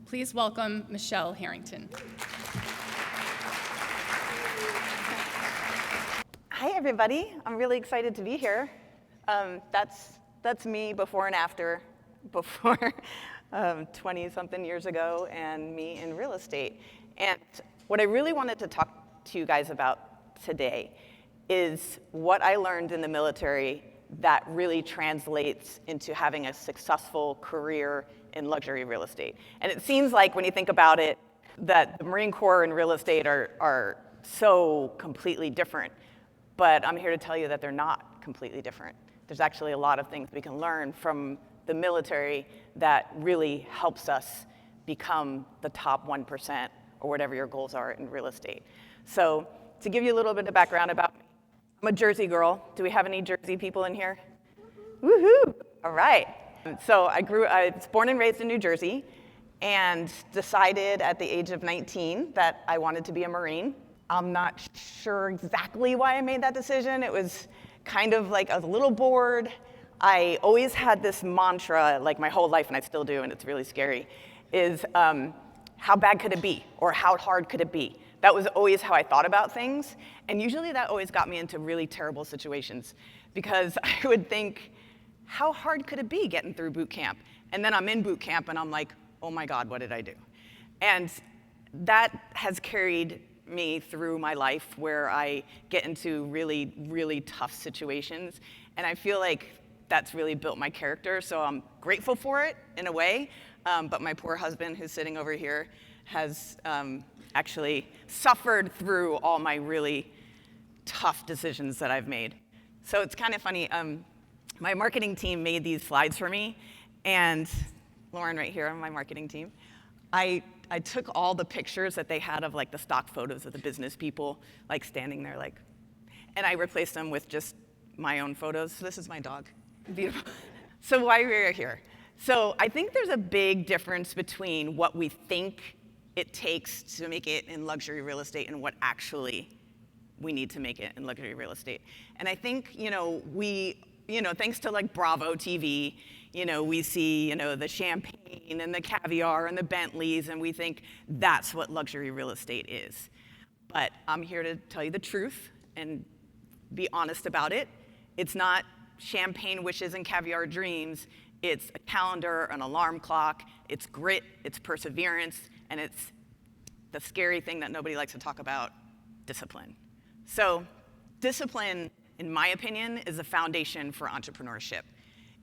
Please welcome Michele Harrington. Hi, everybody. I'm really excited to be here. That's me before and after, before 20-something years ago, and me in real estate. And what I really wanted to talk to you guys about today is what I learned in the military that really translates into having a successful career in luxury real estate. And it seems like when you think about it, that the Marine Corps and real estate are so completely different. But I'm here to tell you that they're not completely different. There's actually a lot of things we can learn from the military that really helps us become the top 1% or whatever your goals are in real estate. So to give you a little bit of background about me, I'm a Jersey girl. Do we have any Jersey people in here? Woohoo! All right. So I was born and raised in New Jersey and decided at the age of 19 that I wanted to be a Marine. I'm not sure exactly why I made that decision. It was kind of like I was a little bored. I always had this mantra, like my whole life, and I still do, and it's really scary, is how bad could it be, or how hard could it be? That was always how I thought about things, and usually that always got me into really terrible situations, because I would think, how hard could it be getting through boot camp? And then I'm in boot camp, and I'm like, oh my God, what did I do? And that has carried me through my life, where I get into really, really tough situations, and I feel like that's really built my character, so I'm grateful for it in a way, but my poor husband, who's sitting over here, has actually suffered through all my really tough decisions that I've made. So it's kind of funny, my marketing team made these slides for me, and Lauren right here on my marketing team, I took all the pictures that they had of like the stock photos of the business people, like standing there like, and I replaced them with just my own photos. So this is my dog. Beautiful. So why we're here. So I think there's a big difference between what we think it takes to make it in luxury real estate and what actually we need to make it in luxury real estate. And I think, thanks to like Bravo TV, we see, the champagne and the caviar and the Bentleys, and we think that's what luxury real estate is. But I'm here to tell you the truth and be honest about it. It's not champagne wishes and caviar dreams. It's a calendar, an alarm clock, it's grit, it's perseverance, and it's the scary thing that nobody likes to talk about, discipline. So discipline, in my opinion, is the foundation for entrepreneurship.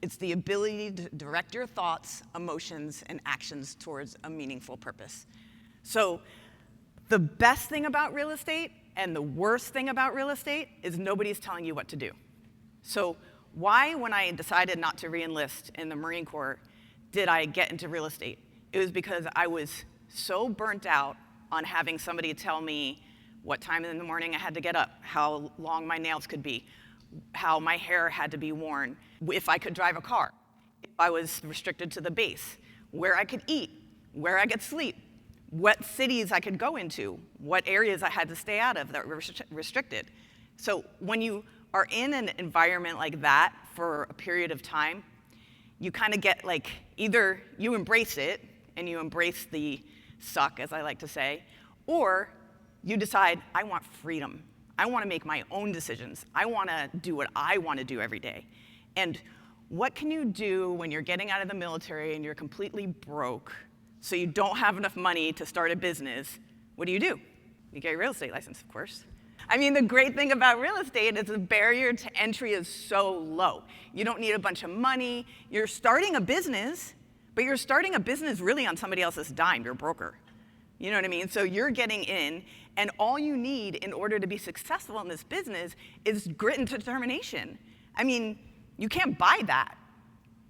It's the ability to direct your thoughts, emotions, and actions towards a meaningful purpose. So the best thing about real estate and the worst thing about real estate is nobody's telling you what to do. So why, when I decided not to re-enlist in the Marine Corps, did I get into real estate? It was because I was so burnt out on having somebody tell me what time in the morning I had to get up, how long my nails could be, how my hair had to be worn, if I could drive a car, if I was restricted to the base, where I could eat, where I could sleep, what cities I could go into, what areas I had to stay out of that were restricted. So when you are in an environment like that for a period of time, you kind of get like, either you embrace it and you embrace the suck, as I like to say, or you decide, I want freedom. I want to make my own decisions. I want to do what I want to do every day. And what can you do when you're getting out of the military and you're completely broke, so you don't have enough money to start a business? What do? You get a real estate license, of course. I mean, the great thing about real estate is the barrier to entry is so low. You don't need a bunch of money. You're starting a business, but you're starting a business really on somebody else's dime. You're a broker. You know what I mean? So you're getting in, and all you need in order to be successful in this business is grit and determination. I mean, you can't buy that.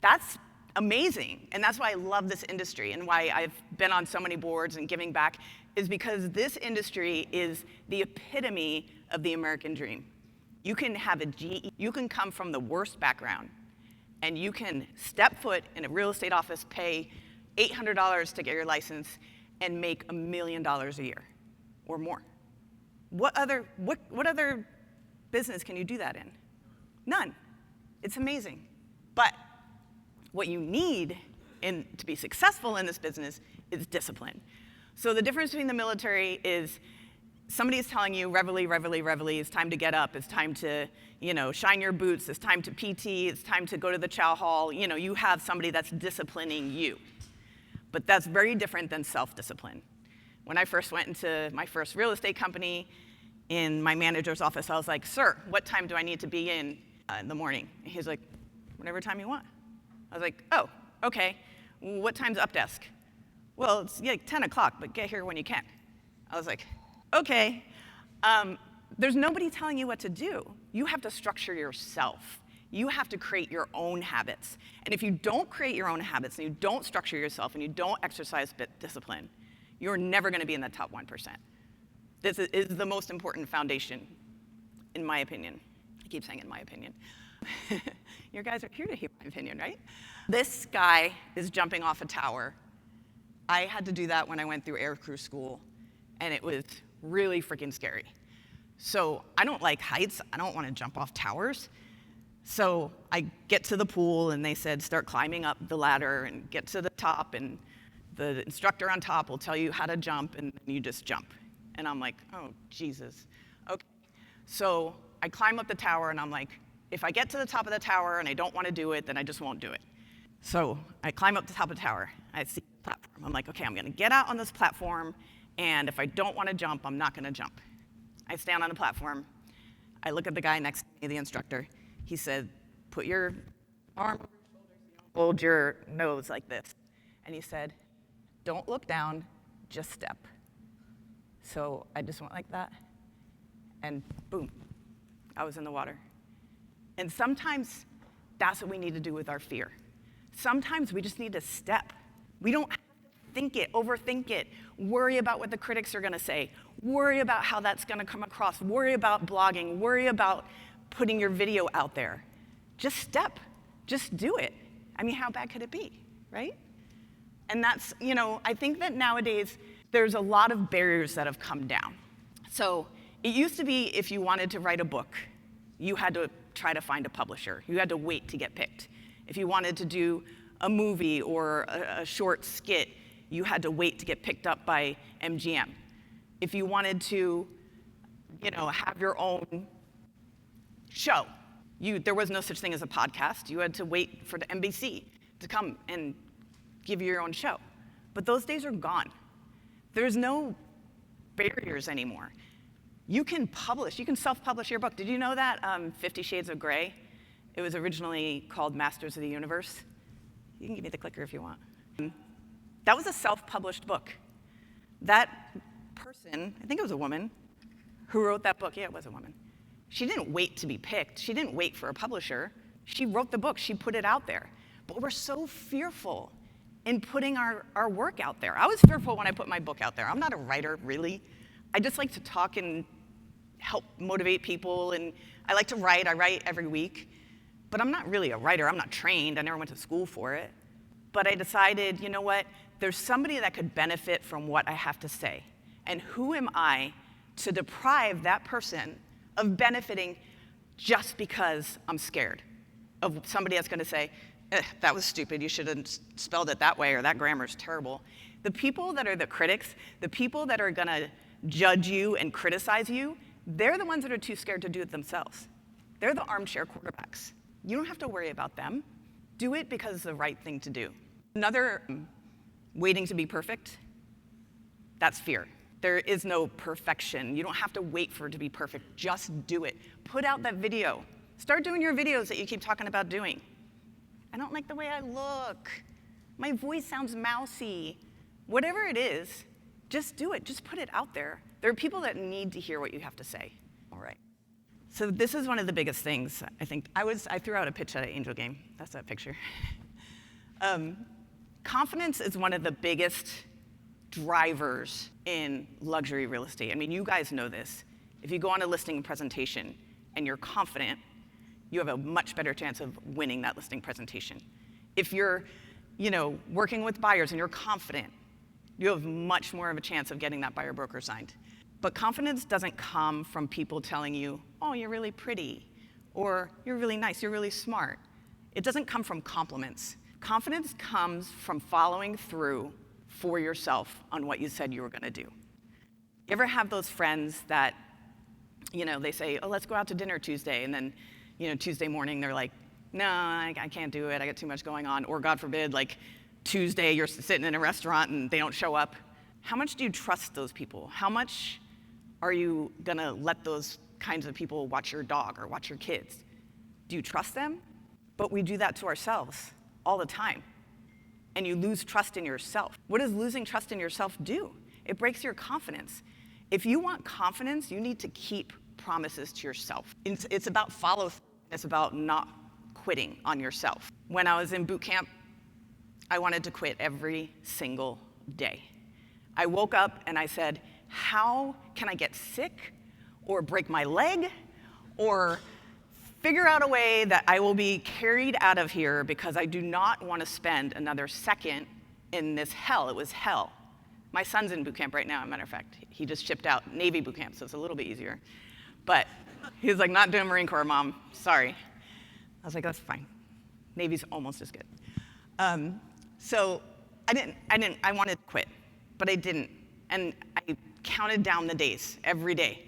That's amazing, and that's why I love this industry and why I've been on so many boards and giving back, is because this industry is the epitome of the American dream. You can have a GE, you can come from the worst background, and you can step foot in a real estate office, pay $800 to get your license, and make $1 million a year or more. What other business can you do that in? None. It's amazing. But what you need to be successful in this business is discipline. So the difference between the military is somebody is telling you, reveille, reveille, reveille, it's time to get up, it's time to, shine your boots, it's time to PT, it's time to go to the chow hall. You have somebody that's disciplining you. But that's very different than self-discipline. When I first went into my first real estate company, in my manager's office, I was like, sir, what time do I need to be in the morning? And he's like, whatever time you want. I was like, oh, okay. What time's up desk? Well, it's 10 o'clock, but get here when you can. I was like, okay. There's nobody telling you what to do. You have to structure yourself. You have to create your own habits. And if you don't create your own habits, and you don't structure yourself, and you don't exercise discipline, you're never going to be in the top 1%. This is the most important foundation, in my opinion. I keep saying in my opinion. You guys are here to hear my opinion, right? This guy is jumping off a tower. I had to do that when I went through aircrew school, and it was really freaking scary. So I don't like heights. I don't want to jump off towers. So I get to the pool, and they said, start climbing up the ladder and get to the top, and the instructor on top will tell you how to jump, and you just jump. And I'm like, oh, Jesus. Okay. So I climb up the tower, and I'm like, if I get to the top of the tower and I don't want to do it, then I just won't do it. So I climb up the top of the tower. I see the platform. I'm like, okay, I'm going to get out on this platform, and if I don't want to jump, I'm not going to jump. I stand on the platform. I look at the guy next to me, the instructor. He said, put your arm over your shoulders, hold your nose like this. And he said, don't look down, just step. So I just went like that, and boom, I was in the water. And sometimes that's what we need to do with our fear. Sometimes we just need to step. We don't have to think it, overthink it, worry about what the critics are going to say, worry about how that's going to come across, worry about blogging, worry about putting your video out there. Just step. Just do it. I mean, how bad could it be, right? And that's, I think that nowadays there's a lot of barriers that have come down. So it used to be if you wanted to write a book, you had to try to find a publisher. You had to wait to get picked. If you wanted to do a movie or a short skit, you had to wait to get picked up by MGM. If you wanted to, have your own show, there was no such thing as a podcast. You had to wait for the NBC to come and give you your own show. But those days are gone. There's no barriers anymore. You can self-publish your book. Did you know that 50 Shades of Grey, it was originally called Masters of the Universe? You can give me the clicker if you want. That was a self-published book. That person, I think it was a woman, who wrote that book. Yeah, it was a woman. She didn't wait to be picked. She didn't wait for a publisher. She wrote the book. She put it out there. But we're so fearful in putting our work out there. I was fearful when I put my book out there. I'm not a writer, really. I just like to talk and help motivate people, and I like to write. I write every week. But I'm not really a writer. I'm not trained. I never went to school for it. But I decided, you know what? There's somebody that could benefit from what I have to say. And who am I to deprive that person of benefiting just because I'm scared of somebody that's going to say, that was stupid, you should have spelled it that way, or that grammar's terrible. The people that are the critics, the people that are going to judge you and criticize you, they're the ones that are too scared to do it themselves. They're the armchair quarterbacks. You don't have to worry about them. Do it because it's the right thing to do. Another, waiting to be perfect, that's fear. There is no perfection. You don't have to wait for it to be perfect. Just do it. Put out that video. Start doing your videos that you keep talking about doing. I don't like the way I look. My voice sounds mousy. Whatever it is, just do it. Just put it out there. There are people that need to hear what you have to say. All right. So this is one of the biggest things, I think. I threw out a pitch at an Angel game. That's that picture. Confidence is one of the biggest drivers in luxury real estate. I mean, you guys know this. If you go on a listing presentation and you're confident, you have a much better chance of winning that listing presentation. If you're, working with buyers and you're confident, you have much more of a chance of getting that buyer broker signed. But confidence doesn't come from people telling you, oh, you're really pretty, or you're really nice, you're really smart. It doesn't come from compliments. Confidence comes from following through for yourself on what you said you were going to do. You ever have those friends that, they say, oh, let's go out to dinner Tuesday, and then, Tuesday morning they're like, no, I can't do it, I got too much going on, or God forbid, like Tuesday you're sitting in a restaurant and they don't show up. How much do you trust those people? How much are you going to let those kinds of people watch your dog or watch your kids? Do you trust them? But we do that to ourselves all the time. And you lose trust in yourself. What does losing trust in yourself do? It breaks your confidence. If you want confidence, you need to keep promises to yourself. It's about follow-through. It's about not quitting on yourself. When I was in boot camp, I wanted to quit every single day. I woke up and I said, how can I get sick or break my leg or figure out a way that I will be carried out of here because I do not want to spend another second in this hell. It was hell. My son's in boot camp right now, as a matter of fact. He just shipped out Navy boot camp, so it's a little bit easier. But he was like, not doing Marine Corps, Mom, sorry. I was like, that's fine. Navy's almost as good. So I wanted to quit, but I didn't. And I counted down the days every day,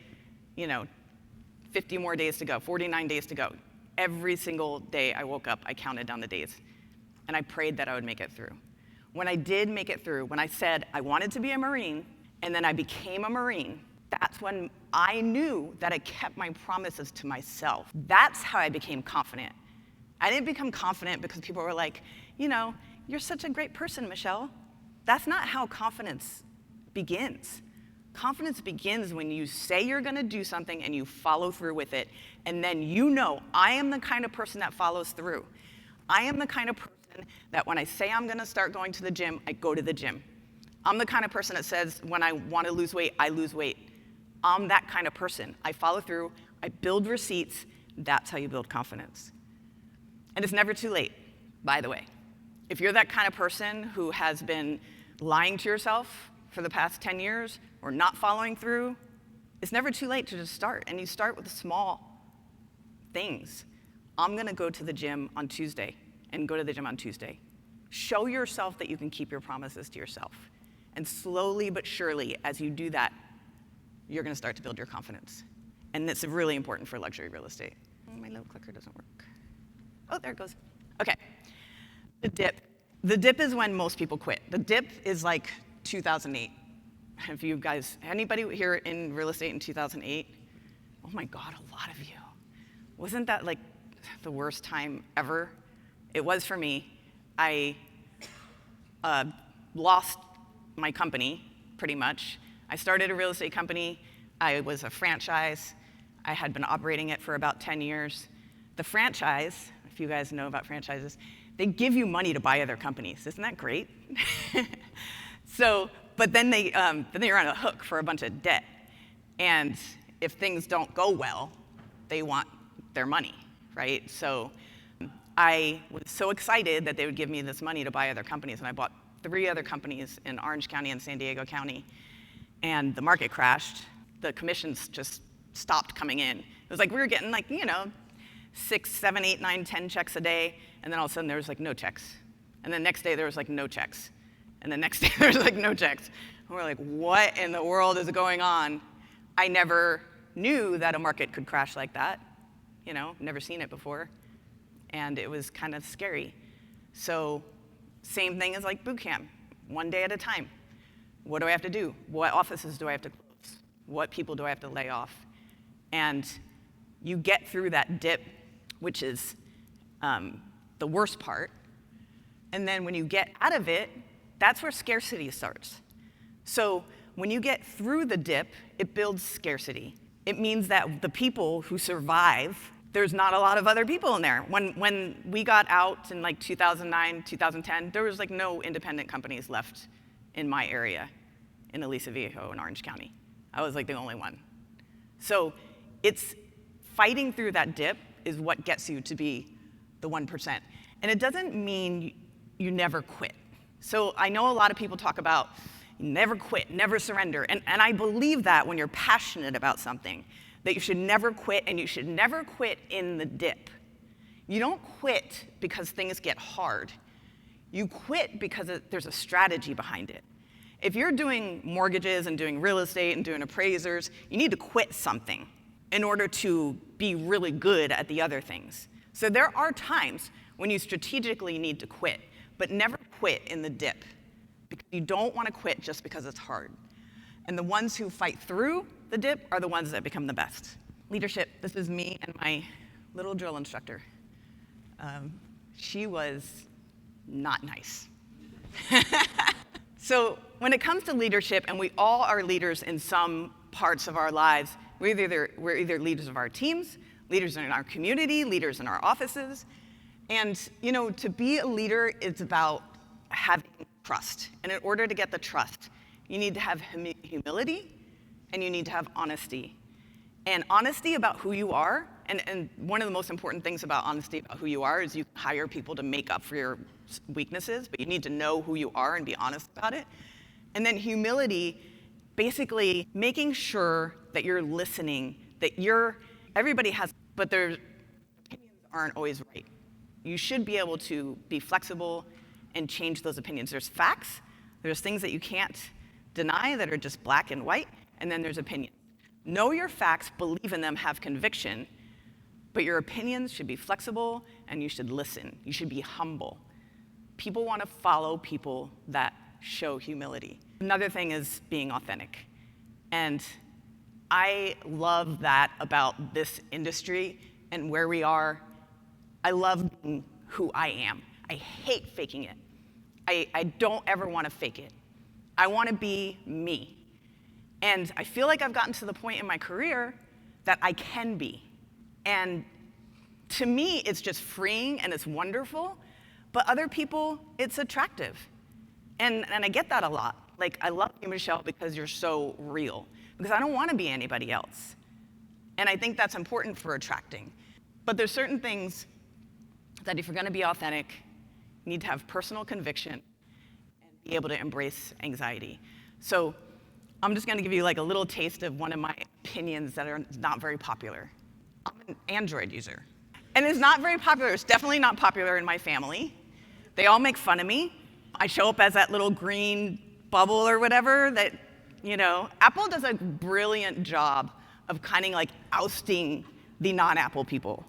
50 more days to go, 49 days to go. Every single day I woke up, I counted down the days. And I prayed that I would make it through. When I did make it through, when I said I wanted to be a Marine, and then I became a Marine, that's when I knew that I kept my promises to myself. That's how I became confident. I didn't become confident because people were like, you're such a great person, Michele. That's not how confidence begins. Confidence begins when you say you're going to do something and you follow through with it, and then I am the kind of person that follows through. I am the kind of person that when I say I'm going to start going to the gym, I go to the gym. I'm the kind of person that says when I want to lose weight, I lose weight. I'm that kind of person. I follow through. I build receipts. That's how you build confidence. And it's never too late, by the way. If you're that kind of person who has been lying to yourself for the past 10 years or not following through, it's never too late to just start. And you start with the small things. I'm going to go to the gym on Tuesday and go to the gym on Tuesday. Show yourself that you can keep your promises to yourself. And slowly but surely, as you do that, you're going to start to build your confidence. And it's really important for luxury real estate. My little clicker doesn't work. Oh, there it goes. Okay. The dip. The dip is when most people quit. The dip is like 2008. Have you guys, anybody here in real estate in 2008? Oh my God, a lot of you. Wasn't that like the worst time ever? It was for me. I lost my company, pretty much. I started a real estate company. I was a franchise. I had been operating it for about 10 years. The franchise, if you guys know about franchises, they give you money to buy other companies. Isn't that great? But then you're on a hook for a bunch of debt. And if things don't go well, they want their money, right? So I was so excited that they would give me this money to buy other companies, and I bought 3 other companies in Orange County and San Diego County, and the market crashed. The commissions just stopped coming in. It was like we were getting 6, 7, 8, 9, 10 checks a day, and then all of a sudden there was no checks. And the next day there was no checks. And the next day there was no checks. And we're like, what in the world is going on? I never knew that a market could crash like that. Never seen it before. And it was kind of scary. So same thing as boot camp, one day at a time. What do I have to do? What offices do I have to close? What people do I have to lay off? And you get through that dip, which is the worst part. And then when you get out of it, that's where scarcity starts. So when you get through the dip, it builds scarcity. It means that the people who survive, there's not a lot of other people in there. When we got out in 2009, 2010, there was no independent companies left in my area, in Aliso Viejo in Orange County. I was the only one. So it's fighting through that dip is what gets you to be the 1%. And it doesn't mean you never quit. So I know a lot of people talk about never quit, never surrender. And I believe that when you're passionate about something, that you should never quit, and you should never quit in the dip. You don't quit because things get hard. You quit because there's a strategy behind it. If you're doing mortgages and doing real estate and doing appraisers, you need to quit something in order to be really good at the other things. So there are times when you strategically need to quit, but never quit in the dip, because you don't want to quit just because it's hard. And the ones who fight through the dip are the ones that become the best. Leadership, this is me and my little drill instructor. She was not nice. So when it comes to leadership, and we all are leaders in some parts of our lives, we're either leaders of our teams, leaders in our community, leaders in our offices. And to be a leader, it's about having trust. And in order to get the trust, you need to have humility, and you need to have honesty. And honesty about who you are, and one of the most important things about honesty about who you are is you hire people to make up for your weaknesses, but you need to know who you are and be honest about it. And then humility, basically making sure that you're listening, that everybody has, but their opinions aren't always right. You should be able to be flexible and change those opinions. There's facts, there's things that you can't deny that are just black and white, and then there's opinions. Know your facts, believe in them, have conviction, but your opinions should be flexible, and you should listen. You should be humble. People want to follow people that show humility. Another thing is being authentic. And I love that about this industry and where we are. I love being who I am. I hate faking it. I don't ever want to fake it. I want to be me. And I feel like I've gotten to the point in my career that I can be. And to me, it's just freeing and it's wonderful. But other people, it's attractive. And I get that a lot. Like, I love you, Michele, because you're so real. Because I don't want to be anybody else. And I think that's important for attracting. But there's certain things that if you're going to be authentic, you need to have personal conviction and be able to embrace anxiety. So I'm just going to give you like a little taste of one of my opinions that are not very popular. I'm an Android user. And it's not very popular. It's definitely not popular in my family. They all make fun of me. I show up as that little green bubble or whatever that, Apple does a brilliant job of kind of like ousting the non-Apple people.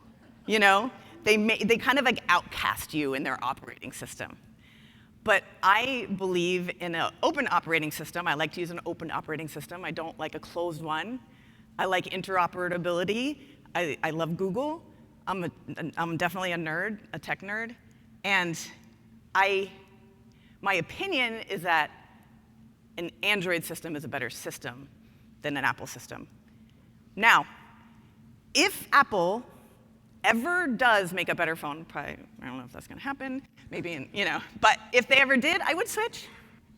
They kind of like outcast you in their operating system. But I believe in an open operating system. I like to use an open operating system. I don't like a closed one. I like interoperability. I love Google. I'm definitely a nerd, a tech nerd. And my opinion is that an Android system is a better system than an Apple system. Now, if Apple ever does make a better phone, probably, I don't know if that's going to happen, maybe, but if they ever did, I would switch.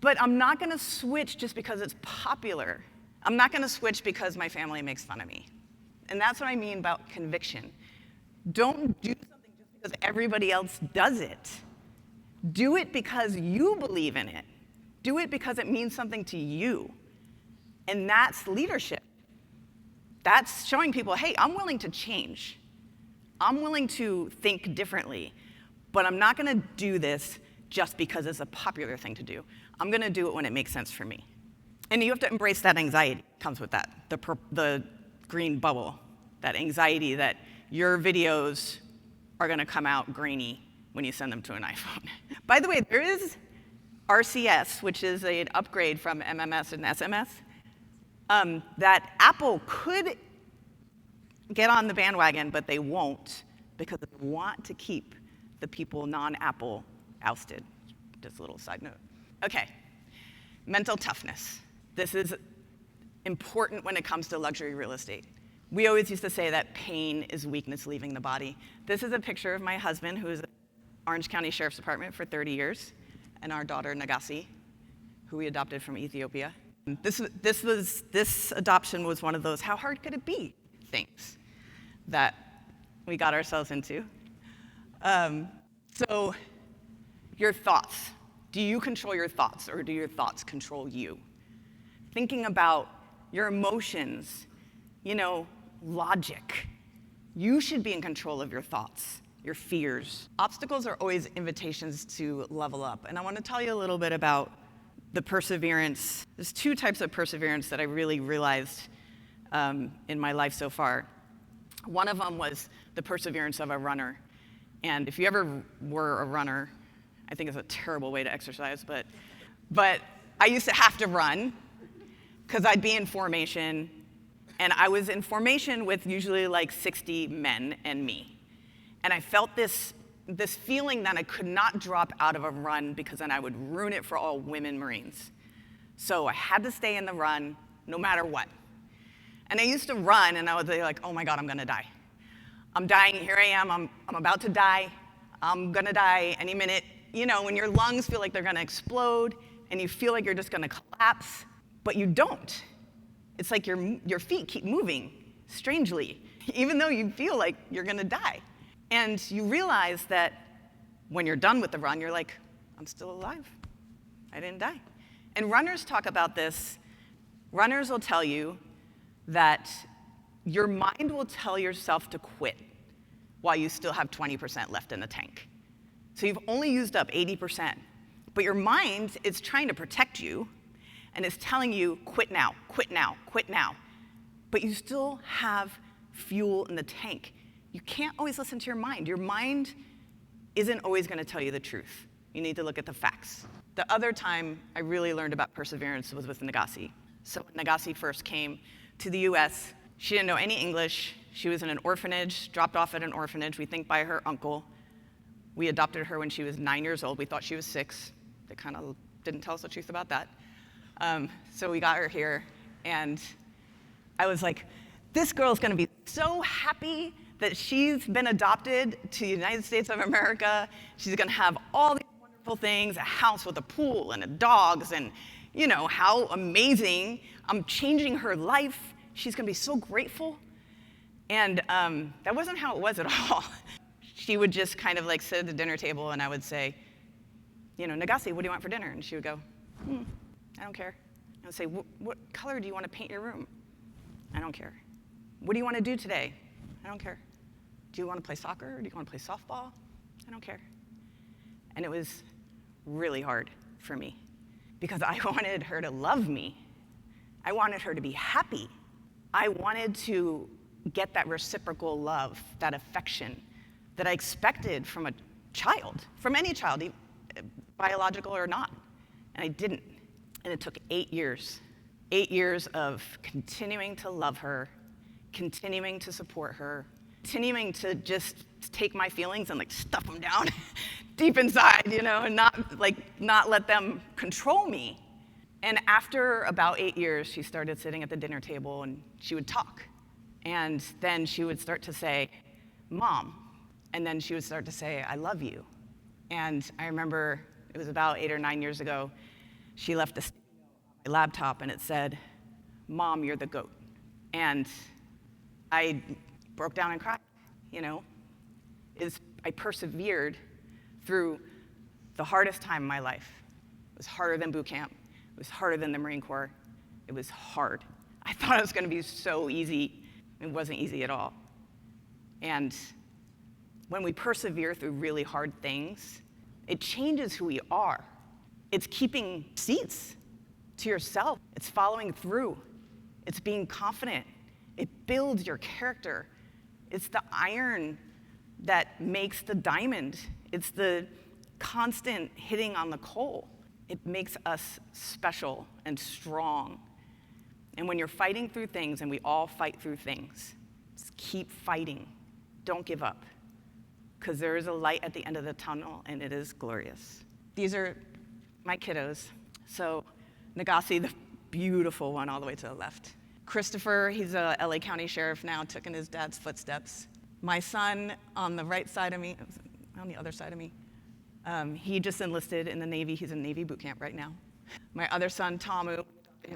But I'm not going to switch just because it's popular. I'm not going to switch because my family makes fun of me. And that's what I mean about conviction. Don't do something just because everybody else does it. Do it because you believe in it. Do it because it means something to you. And that's leadership. That's showing people, hey, I'm willing to change. I'm willing to think differently, but I'm not going to do this just because it's a popular thing to do. I'm going to do it when it makes sense for me. And you have to embrace that anxiety that comes with that, the green bubble, that anxiety that your videos are going to come out grainy when you send them to an iPhone. By the way, there is RCS, which is an upgrade from MMS and SMS, that Apple could get on the bandwagon, but they won't because they want to keep the people non-Apple ousted. Just a little side note. Okay, mental toughness. This is important when it comes to luxury real estate. We always used to say that pain is weakness leaving the body. This is a picture of my husband, who is at Orange County Sheriff's Department for 30 years, and our daughter, Nagasi, who we adopted from Ethiopia. This adoption was one of those, how hard could it be, things that we got ourselves into. So your thoughts. Do you control your thoughts, or do your thoughts control you? Thinking about your emotions, logic. You should be in control of your thoughts, your fears. Obstacles are always invitations to level up. And I want to tell you a little bit about the perseverance. There's two types of perseverance that I really realized in my life so far. One of them was the perseverance of a runner. And if you ever were a runner, I think it's a terrible way to exercise, but I used to have to run because I'd be in formation, and I was in formation with usually like 60 men and me. And I felt this feeling that I could not drop out of a run because then I would ruin it for all women Marines. So I had to stay in the run no matter what. And I used to run, and I would be like, oh my God, I'm gonna die. I'm dying, here I am, I'm about to die. I'm gonna die any minute. You know, when your lungs feel like they're gonna explode, and you feel like you're just gonna collapse, but you don't. It's like your feet keep moving, strangely, even though you feel like you're gonna die. And you realize that when you're done with the run, you're like, I'm still alive. I didn't die. And runners talk about this. Runners will tell you that your mind will tell yourself to quit while you still have 20% left in the tank. So you've only used up 80%. But your mind is trying to protect you, and it's telling you, quit now, quit now, quit now. But you still have fuel in the tank. You can't always listen to your mind. Your mind isn't always going to tell you the truth. You need to look at the facts. The other time I really learned about perseverance was with Nagasi. So when Nagasi first came to the US, she didn't know any English. She was in an orphanage, dropped off at an orphanage, we think by her uncle. We adopted her when she was 9 years old. We thought she was 6. They kind of didn't tell us the truth about that. So we got her here, and I was like, this girl's gonna be so happy that she's been adopted to the United States of America. She's gonna have all these wonderful things, a house with a pool and dogs, and you know, how amazing. I'm changing her life. She's gonna be so grateful. And that wasn't how it was at all. She would just kind of like sit at the dinner table, and I would say, you know, Nagasi, what do you want for dinner? And she would go, I don't care. I would say, what color do you want to paint your room? I don't care. What do you want to do today? I don't care. Do you want to play soccer? Or do you want to play softball? I don't care. And it was really hard for me because I wanted her to love me. I wanted her to be happy. I wanted to get that reciprocal love, that affection that I expected from a child, from any child, biological or not. And I didn't. And it took 8 years. 8 years of continuing to love her, continuing to support her, continuing to just take my feelings and like stuff them down deep inside, you know, and not let them control me. And after about 8 years, she started sitting at the dinner table, and she would talk. And then she would start to say, Mom. And then she would start to say, I love you. And I remember it was about 8 or 9 years ago, she left a sticky note on my laptop, and it said, Mom, you're the GOAT. And I broke down and cried, you know. I persevered through the hardest time in my life. It was harder than boot camp. It was harder than the Marine Corps. It was hard. I thought it was going to be so easy. It wasn't easy at all. And when we persevere through really hard things, it changes who we are. It's keeping seats to yourself. It's following through. It's being confident. It builds your character. It's the iron that makes the diamond. It's the constant hitting on the coal. It makes us special and strong. And when you're fighting through things, and we all fight through things, just keep fighting. Don't give up. Because there is a light at the end of the tunnel, and it is glorious. These are my kiddos. So Nagasi, the beautiful one all the way to the left. Christopher, he's a LA County sheriff now, took in his dad's footsteps. My son on the right side of me, on the other side of me, he just enlisted in the Navy. He's in Navy boot camp right now. My other son, Tamu,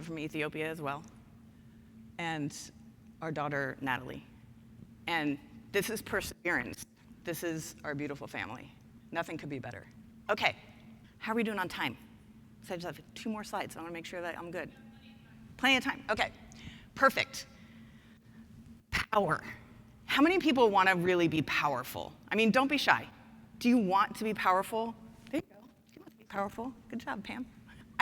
from Ethiopia as well. And our daughter, Natalie. And this is perseverance. This is our beautiful family. Nothing could be better. Okay, how are we doing on time? So I just have 2 more slides. I want to make sure that I'm good. Plenty of time. Okay, perfect. Power. How many people want to really be powerful? I mean, don't be shy. Do you want to be powerful? There you go. You want to be powerful. Good job, Pam.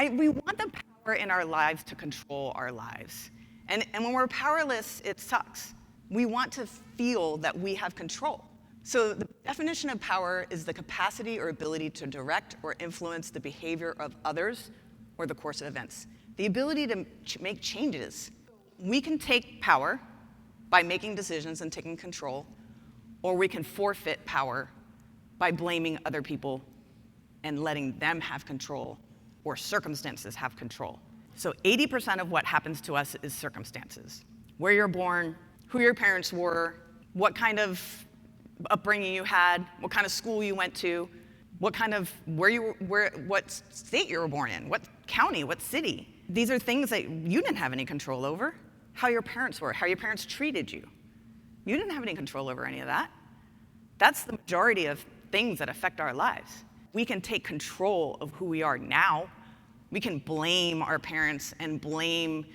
We want the power in our lives to control our lives. And when we're powerless, it sucks. We want to feel that we have control. So the definition of power is the capacity or ability to direct or influence the behavior of others or the course of events. The ability to make changes. We can take power by making decisions and taking control, or we can forfeit power by blaming other people and letting them have control, or circumstances have control. So 80% of what happens to us is circumstances. Where you're born, who your parents were, what kind of upbringing you had, what kind of school you went to, what state you were born in, what county, what city. These are things that you didn't have any control over. How your parents were, how your parents treated you. You didn't have any control over any of that. That's the majority of things that affect our lives. We can take control of who we are now. We can blame our parents and blame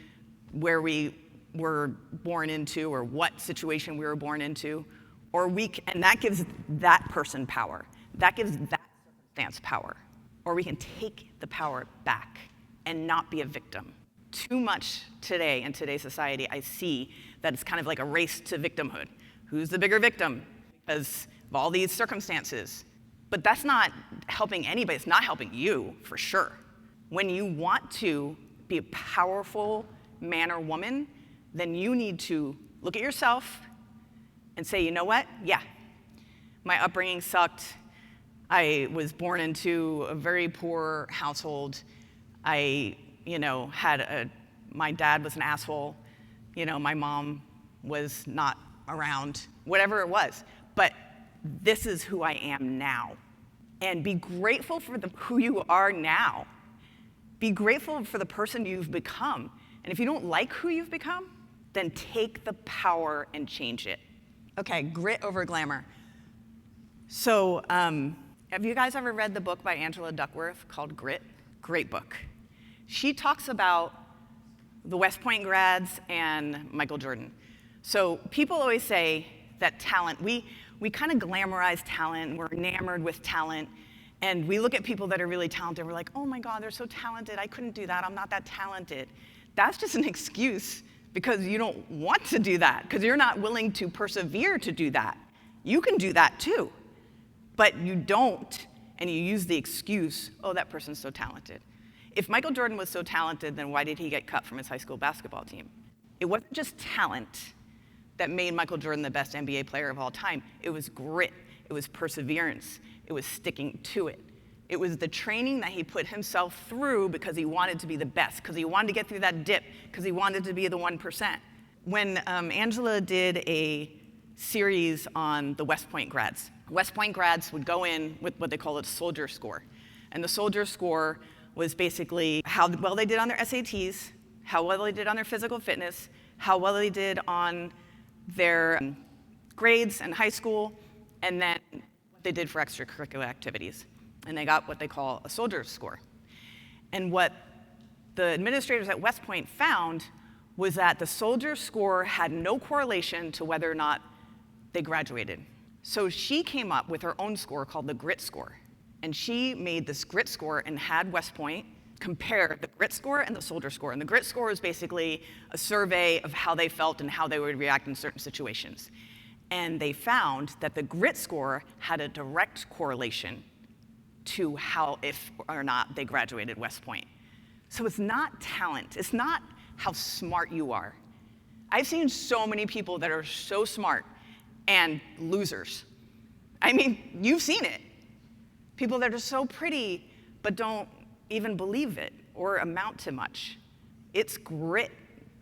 where we were born into or what situation we were born into, and that gives that person power. That gives that circumstance power. Or we can take the power back and not be a victim. Too much today in today's society, I see that it's kind of like a race to victimhood. Who's the bigger victim? Because of all these circumstances. But that's not helping anybody. It's not helping you, for sure. When you want to be a powerful man or woman, then you need to look at yourself and say, you know what? Yeah, my upbringing sucked. I was born into a very poor household. My dad was an asshole. My mom was not around, whatever it was. But this is who I am now. And be grateful for who you are now. Be grateful for the person you've become. And if you don't like who you've become, then take the power and change it. Okay, grit over glamour. So, have you guys ever read the book by Angela Duckworth called Grit? Great book. She talks about the West Point grads and Michael Jordan. So people always say that talent, we kind of glamorize talent, we're enamored with talent, and we look at people that are really talented, we're like, oh my God, they're so talented, I couldn't do that, I'm not that talented. That's just an excuse because you don't want to do that, because you're not willing to persevere to do that. You can do that too, but you don't, and you use the excuse, oh, that person's so talented. If Michael Jordan was so talented, then why did he get cut from his high school basketball team? It wasn't just talent that made Michael Jordan the best NBA player of all time. It was grit, it was perseverance, it was sticking to it. It was the training that he put himself through because he wanted to be the best, because he wanted to get through that dip, because he wanted to be the 1%. When Angela did a series on the West Point grads would go in with what they call a soldier score. And the soldier score was basically how well they did on their SATs, how well they did on their physical fitness, how well they did on their grades in high school, and then what they did for extracurricular activities. And they got what they call a soldier score. And what the administrators at West Point found was that the soldier score had no correlation to whether or not they graduated. So she came up with her own score called the grit score. And she made this grit score and had West Point compare the grit score and the soldier score. And the grit score is basically a survey of how they felt and how they would react in certain situations. And they found that the grit score had a direct correlation to if or not they graduated West Point. So it's not talent. It's not how smart you are. I've seen so many people that are so smart and losers. I mean, you've seen it. People that are so pretty but don't even believe it or amount to much. It's grit.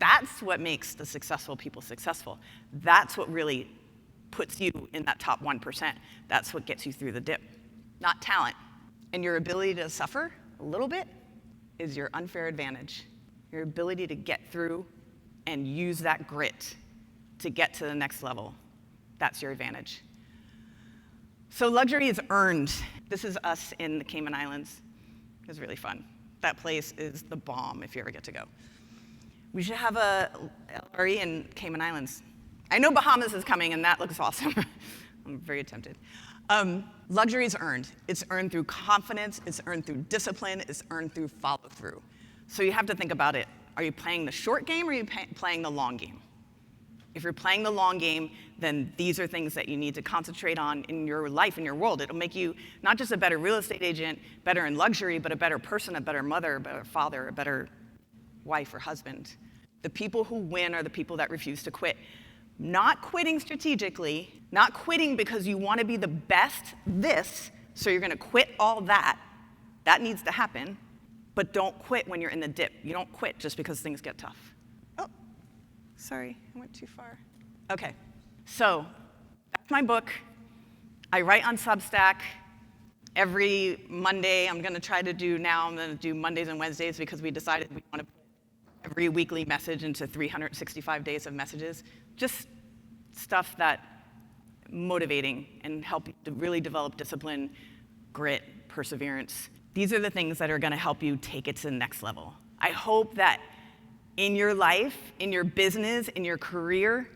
That's what makes the successful people successful. That's what really puts you in that top 1%. That's what gets you through the dip, not talent. And your ability to suffer a little bit is your unfair advantage. Your ability to get through and use that grit to get to the next level. That's your advantage. So luxury is earned. This is us in the Cayman Islands. It was really fun. That place is the bomb if you ever get to go. We should have a LRE in Cayman Islands. I know Bahamas is coming, and that looks awesome. I'm very tempted. Luxury is earned. It's earned through confidence, it's earned through discipline, it's earned through follow-through. So you have to think about it. Are you playing the short game or are you playing the long game? If you're playing the long game, then these are things that you need to concentrate on in your life, in your world. It'll make you not just a better real estate agent, better in luxury, but a better person, a better mother, a better father, a better wife or husband. The people who win are the people that refuse to quit. Not quitting strategically, not quitting because you want to be the best this, so you're going to quit all that. That needs to happen. But don't quit when you're in the dip. You don't quit just because things get tough. Oh, sorry, I went too far. Okay, so that's my book. I write on Substack. Every Monday, I'm going to do Mondays and Wednesdays because we decided we want to put every weekly message into 365 days of messages. Just stuff that motivating and help you to really develop discipline, grit, perseverance. These are the things that are going to help you take it to the next level. I hope that in your life, in your business, in your career,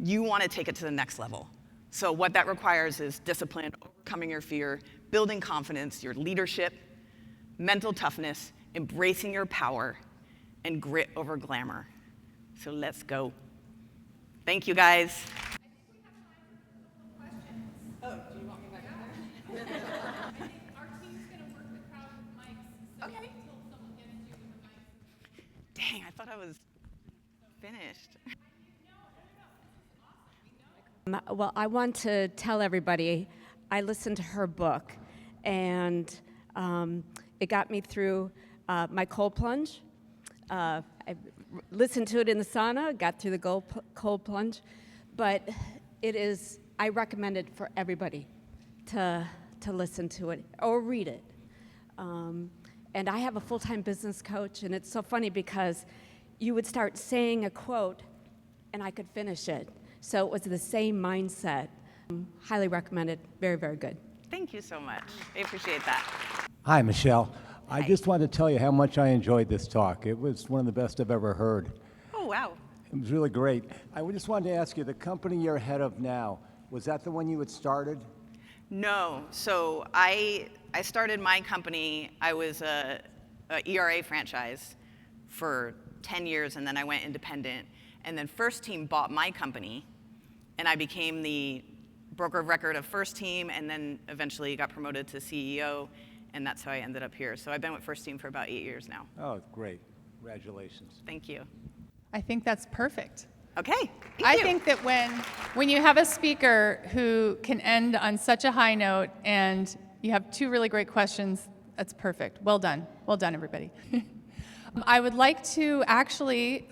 you want to take it to the next level. So what that requires is discipline, overcoming your fear, building confidence, your leadership, mental toughness, embracing your power, and grit over glamour. So let's go. Thank you, guys. Oh, do you want me back there? Our team's going to work the crowd with mics, so Okay. wait till someone gets you with the mics. Dang, I thought I was finished. Well, I want to tell everybody, I listened to her book, and it got me through my cold plunge. I listened to it in the sauna, got through the cold plunge, but I recommend it for everybody to listen to it or read it. And I have a full-time business coach, and it's so funny because you would start saying a quote, and I could finish it. So it was the same mindset. Highly recommended. Very, very good. Thank you so much. I appreciate that. Hi, Michelle. I Hi. just wanted to tell you how much I enjoyed this talk. It was one of the best I've ever heard. Oh, wow. It was really great. I just wanted to ask you, the company you're head of now, was that the one you had started? No. So I started my company. I was a ERA franchise for 10 years, and then I went independent. And then First Team bought my company, and I became the broker of record of First Team, and then eventually got promoted to CEO, and that's how I ended up here. So I've been with First Team for about 8 years now. Oh, great. Congratulations. Thank you. I think that's perfect. Okay. I you. think that when you have a speaker who can end on such a high note and you have two really great questions, that's perfect. Well done. Well done, everybody. I would like to actually